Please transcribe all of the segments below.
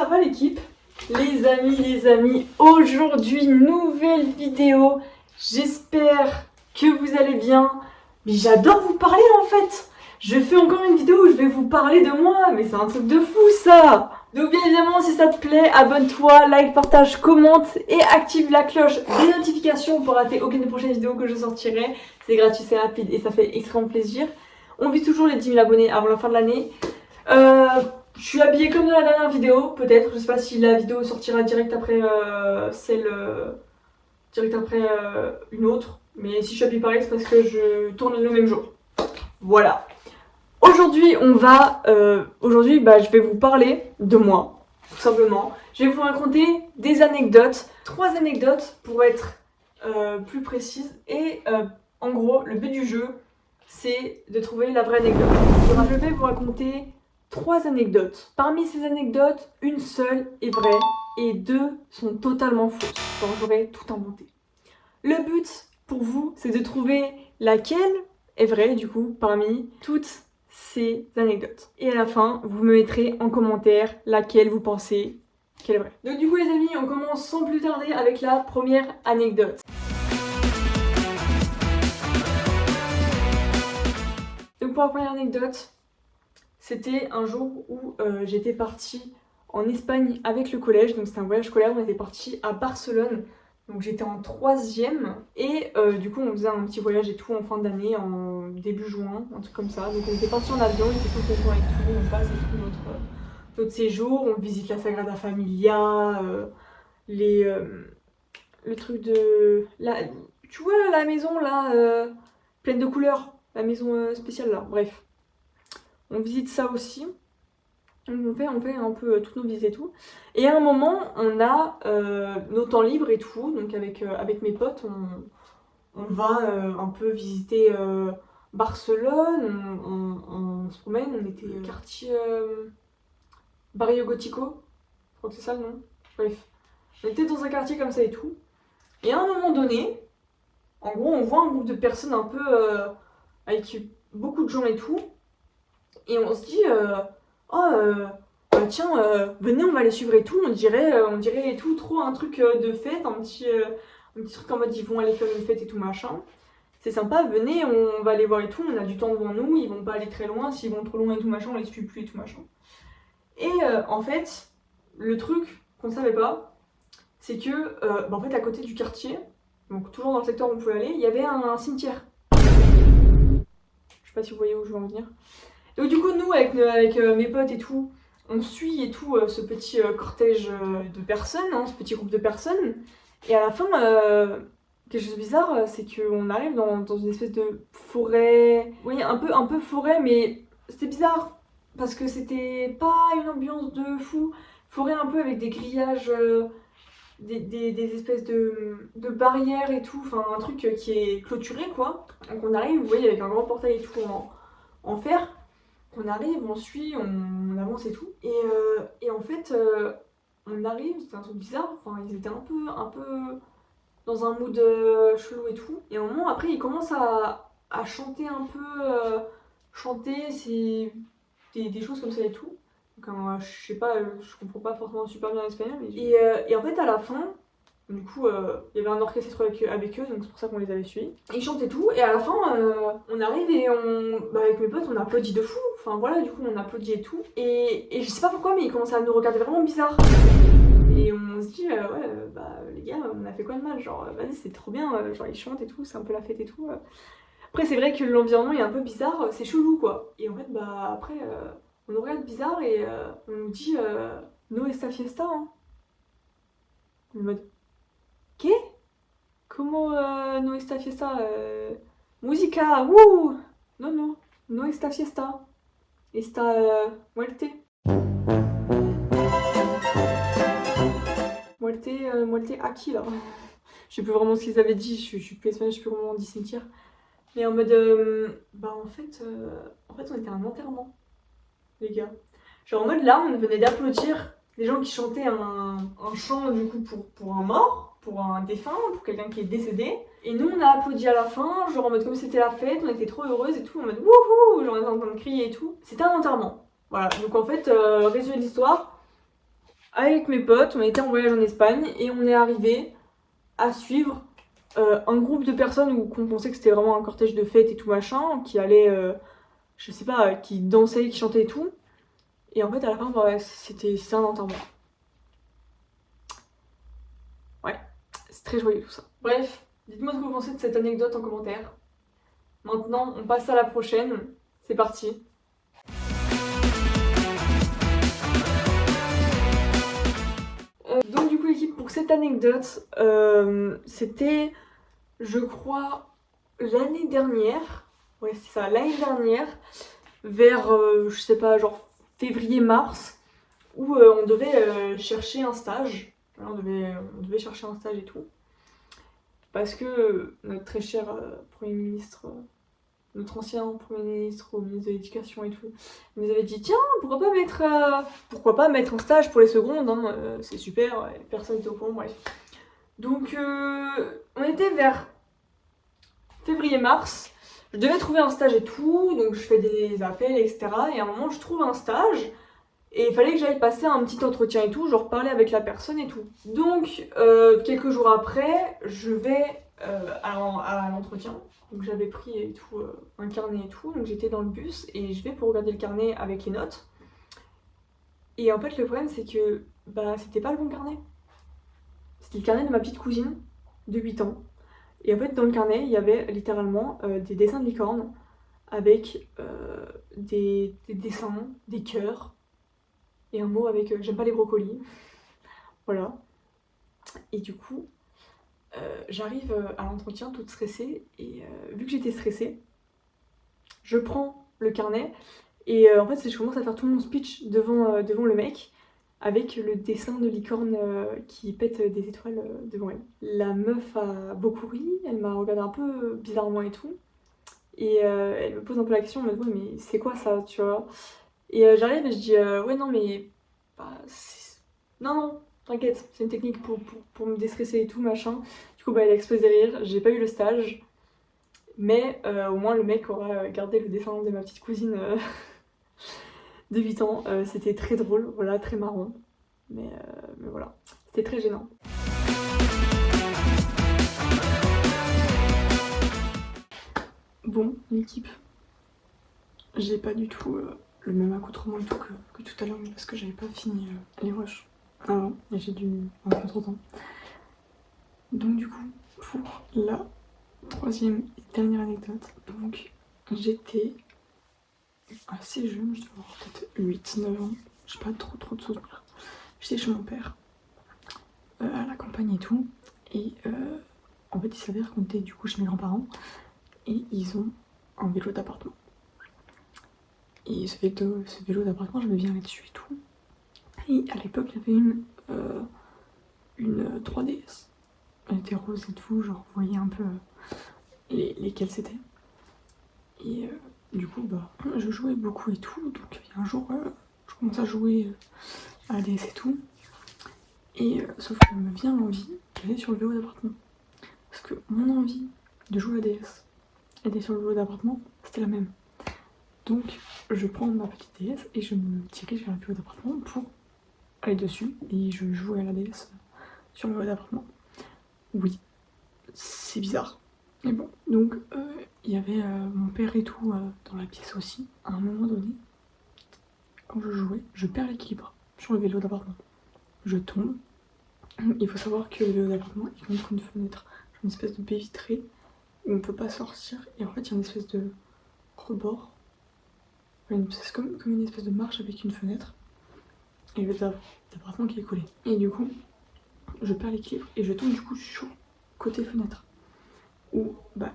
va l'équipe? Les amis, aujourd'hui nouvelle vidéo. J'espère que vous allez bien. Mais j'adore vous parler en fait. Je fais encore une vidéo où je vais vous parler de moi, mais c'est un truc de fou ça. Donc bien évidemment, si ça te plaît, abonne-toi, like, partage, commente et active la cloche des notifications pour rater aucune des prochaines vidéos que je sortirai. C'est gratuit, c'est rapide et ça fait extrêmement plaisir. On vise toujours les 10 000 abonnés avant la fin de l'année. Je suis habillée comme dans la dernière vidéo, peut-être. Je sais pas si la vidéo sortira direct après une autre. Mais si je suis habillée pareil, c'est parce que je tourne le même jour. Voilà. Aujourd'hui, je vais vous parler de moi, tout simplement. Je vais vous raconter des anecdotes, 3 anecdotes pour être plus précise. Et en gros, le but du jeu, c'est de trouver la vraie anecdote. Je vais vous raconter 3 anecdotes. Parmi ces anecdotes, une seule est vraie et 2 sont totalement fausses. Donc j'aurais tout inventé. Le but pour vous, c'est de trouver laquelle est vraie du coup parmi toutes ces anecdotes. Et à la fin, vous me mettrez en commentaire laquelle vous pensez qu'elle est vraie. Donc du coup les amis, on commence sans plus tarder avec la première anecdote. Donc pour la première anecdote, c'était un jour où j'étais partie en Espagne avec le collège, donc c'était un voyage scolaire, on était parti à Barcelone, donc j'étais en 3e, et du coup on faisait un petit voyage et tout en fin d'année, en début juin, un truc comme ça, donc on était parti en avion, on était tout content et tout, on passe et tout notre séjour, on visite la Sagrada Familia, le truc de... tu vois la maison là, pleine de couleurs, la maison spéciale là, bref. On visite ça aussi. On fait un peu toutes nos visites et tout. Et à un moment, on a nos temps libres et tout. Donc avec mes potes, on va un peu visiter Barcelone. On se promène. On était au quartier Barrio Gótico. Je crois que c'est ça le nom. Bref. On était dans un quartier comme ça et tout. Et à un moment donné, en gros, on voit un groupe de personnes un peu avec beaucoup de gens et tout. Et on se dit, tiens, venez, on va les suivre et tout. On dirait et tout, trop un truc de fête, un petit truc en mode ils vont aller faire une fête et tout machin. C'est sympa, venez, on va les voir et tout. On a du temps devant nous, ils vont pas aller très loin. S'ils vont trop loin et tout machin, on les suit plus et tout machin. Et en fait, le truc qu'on savait pas, c'est que en fait, à côté du quartier, donc toujours dans le secteur où on pouvait aller, il y avait un cimetière. Je sais pas si vous voyez où je veux en venir. Donc du coup, nous, avec mes potes et tout, on suit et tout ce petit cortège de personnes, ce petit groupe de personnes. Et à la fin, quelque chose de bizarre, c'est qu'on arrive dans une espèce de forêt. Oui, un peu forêt, mais c'était bizarre. Parce que c'était pas une ambiance de fou. Forêt un peu avec des grillages, des espèces de barrières et tout. Enfin, un truc qui est clôturé, quoi. Donc on arrive, vous voyez, avec un grand portail et tout en fer. On arrive, on suit, on avance et tout. Et en fait, on arrive, c'était un truc bizarre. Enfin, ils étaient un peu dans un mood chelou et tout. Et à un moment, après, ils commencent à chanter un peu. Chanter, c'est des choses comme ça et tout. Donc, je sais pas, je comprends pas forcément super bien l'espagnol. Mais et en fait, à la fin, du coup, il y avait un orchestre avec eux, donc c'est pour ça qu'on les avait suivis. Ils chantaient tout, et à la fin, on arrive et avec mes potes, on applaudit de fou. Enfin voilà, du coup, on applaudit et tout. Et je sais pas pourquoi, mais ils commencent à nous regarder vraiment bizarre. Et on se dit, les gars, on a fait quoi de mal? Genre, vas-y, c'est trop bien, genre ils chantent et tout, c'est un peu la fête et tout. Après, c'est vrai que l'environnement est un peu bizarre, c'est chelou quoi. Et en fait, après, on nous regarde bizarre et on nous dit, no esta fiesta, hein. En mode. ¿Qué? ¿Cómo no esta fiesta? Música, No, no esta fiesta. Esta muerte. Muerte aquí là. Je sais plus vraiment ce qu'ils avaient dit, je suis plus espagnole, je sais plus comment on dit cimetière. Mais en mode, en fait, on était à un enterrement, les gars. Genre en mode là, on venait d'applaudir les gens qui chantaient un chant du coup pour un mort, pour un défunt, pour quelqu'un qui est décédé. Et nous on a applaudi à la fin, genre en mode comme c'était la fête, on était trop heureuses et tout, en mode wouhou, genre on était en train de crier et tout. C'était un enterrement. Voilà, donc en fait, résumé de l'histoire, avec mes potes, on était en voyage en Espagne et on est arrivé à suivre un groupe de personnes où qu'on pensait que c'était vraiment un cortège de fêtes et tout machin, qui allait, je sais pas, qui dansait, qui chantait et tout. Et en fait, à la fin, bah, c'était un enterrement. Ouais, c'est très joyeux tout ça. Bref, dites-moi ce que vous pensez de cette anecdote en commentaire. Maintenant, on passe à la prochaine. C'est parti. Donc du coup l'équipe, pour cette anecdote, c'était, je crois, l'année dernière. Ouais, c'est ça, l'année dernière, vers, je sais pas, genre février-mars, où on devait chercher un stage. On devait chercher un stage et tout. Parce que notre très cher Premier ministre, notre ancien Premier ministre au ministre de l'Éducation et tout, il nous avait dit tiens, pourquoi pas mettre en stage pour les secondes, hein, c'est super, personne n'était au courant, bref. Donc on était vers février-mars, je devais trouver un stage et tout, donc je fais des appels, etc. Et à un moment, je trouve un stage. Et il fallait que j'aille passer un petit entretien et tout, genre parler avec la personne et tout. Donc, quelques jours après, je vais à l'entretien. Donc j'avais pris et tout, un carnet et tout, donc j'étais dans le bus et je vais pour regarder le carnet avec les notes. Et en fait, le problème, c'est que bah, c'était pas le bon carnet. C'était le carnet de ma petite cousine de 8 ans. Et en fait, dans le carnet, il y avait littéralement des dessins de licorne avec des dessins, des cœurs, et un mot avec j'aime pas les brocolis. Voilà. Et du coup, j'arrive à l'entretien toute stressée. Et vu que j'étais stressée, je prends le carnet. Et en fait, je commence à faire tout mon speech devant le mec avec le dessin de licorne qui pète des étoiles devant elle. La meuf a beaucoup ri, elle m'a regardé un peu bizarrement et tout. Et elle me pose un peu la question en mode ouais, mais c'est quoi ça, tu vois? Et j'arrive et je dis ouais, non, mais. Bah, non, non, t'inquiète, c'est une technique pour me déstresser et tout, machin. Du coup, bah, elle a explosé de rire, j'ai pas eu le stage. Mais au moins, le mec aura gardé le dessin de ma petite cousine de 8 ans. C'était très drôle, voilà, très marrant. Mais voilà, c'était très gênant. Bon, l'équipe, j'ai pas du tout le même accoutrement et tout que tout à l'heure, mais parce que j'avais pas fini les rushs avant et j'ai dû un peu trop de temps. Donc du coup, pour la troisième et dernière anecdote, donc j'étais assez jeune, je devais avoir peut-être 8-9 ans, j'ai pas trop de souvenirs. J'étais chez mon père, à la campagne et tout, et en fait il s'avère qu'on était du coup chez mes grands-parents, et ils ont un vélo d'appartement. Et ce vélo d'appartement, j'aimais bien là-dessus et tout. Et à l'époque, il y avait une 3DS. Elle était rose et tout, genre vous voyez un peu lesquelles c'était. Et du coup, bah, je jouais beaucoup et tout. Donc il y a un jour, je commence à jouer à la DS et tout. Et sauf que me vient l'envie d'aller sur le vélo d'appartement. Parce que mon envie de jouer à la DS et d'aller sur le vélo d'appartement, c'était la même. Donc je prends ma petite DS et je me dirige vers le vélo d'appartement pour aller dessus. Et je joue à la DS sur le vélo d'appartement. Oui, c'est bizarre. Mais bon, donc il y avait mon père et tout dans la pièce aussi. À un moment donné, quand je jouais, je perds l'équilibre sur le vélo d'appartement. Je tombe. Il faut savoir que le vélo d'appartement est contre une fenêtre, une espèce de baie vitrée où on peut pas sortir. Et en fait, il y a une espèce de rebord. C'est comme une espèce de marche avec une fenêtre. Et le vélo d'appartement qui est collé. Et du coup, je perds l'équilibre et je tombe du coup sur côté fenêtre. Où bah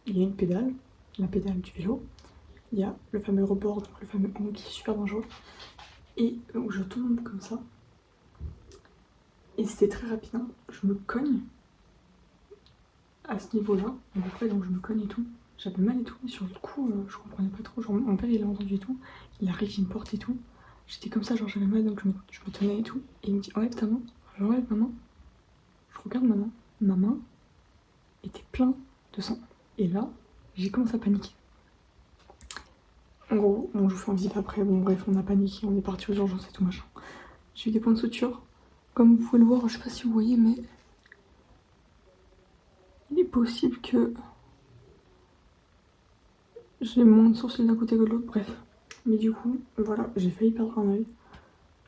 il y a une pédale, la pédale du vélo, il y a le fameux rebord, donc le fameux angle qui est super dangereux, et où je tombe comme ça, et c'était très rapide, hein. Je me cogne à ce niveau-là, à peu près, donc je me cogne et tout, j'avais mal et tout, et sur le coup, je comprenais pas trop, genre mon père il a entendu et tout, il arrive, il me porte et tout, j'étais comme ça, genre j'avais mal, donc je me tenais et tout, et il me dit enlève ta main, j'enlève ma main, je regarde ma main était plein de sang. Et là, j'ai commencé à paniquer. En gros, bon, je vous fais un zip après, bon bref, on a paniqué, on est parti aux urgences et tout machin. J'ai eu des points de suture. Comme vous pouvez le voir, je sais pas si vous voyez, mais il est possible que j'ai moins de sourcils d'un côté que de l'autre, bref. Mais du coup, voilà, j'ai failli perdre un œil.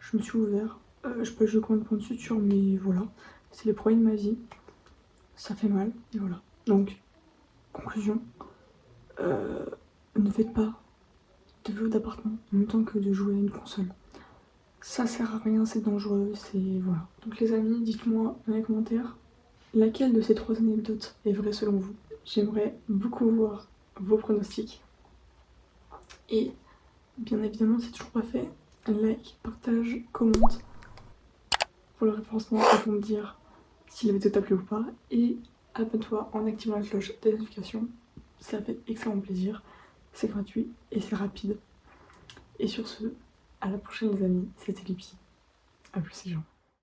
Je me suis ouvert. Je sais pas j'ai combien de points de suture, mais voilà. C'est les premiers de ma vie. Ça fait mal, et voilà. Donc, conclusion. Ne faites pas de jeux d'appartement en même temps que de jouer à une console. Ça sert à rien, c'est dangereux, c'est... voilà. Donc les amis, dites-moi dans les commentaires laquelle de ces 3 anecdotes est vraie selon vous. J'aimerais beaucoup voir vos pronostics. Et bien évidemment, si c'est toujours pas fait, like, partage, commente pour le référencement et pour me dire si la vidéo t'a plu ou pas. Et abonne-toi en activant la cloche des notifications. Ça fait extrêmement plaisir. C'est gratuit et c'est rapide. Et sur ce, à la prochaine les amis, c'était Lupi. A plus les gens.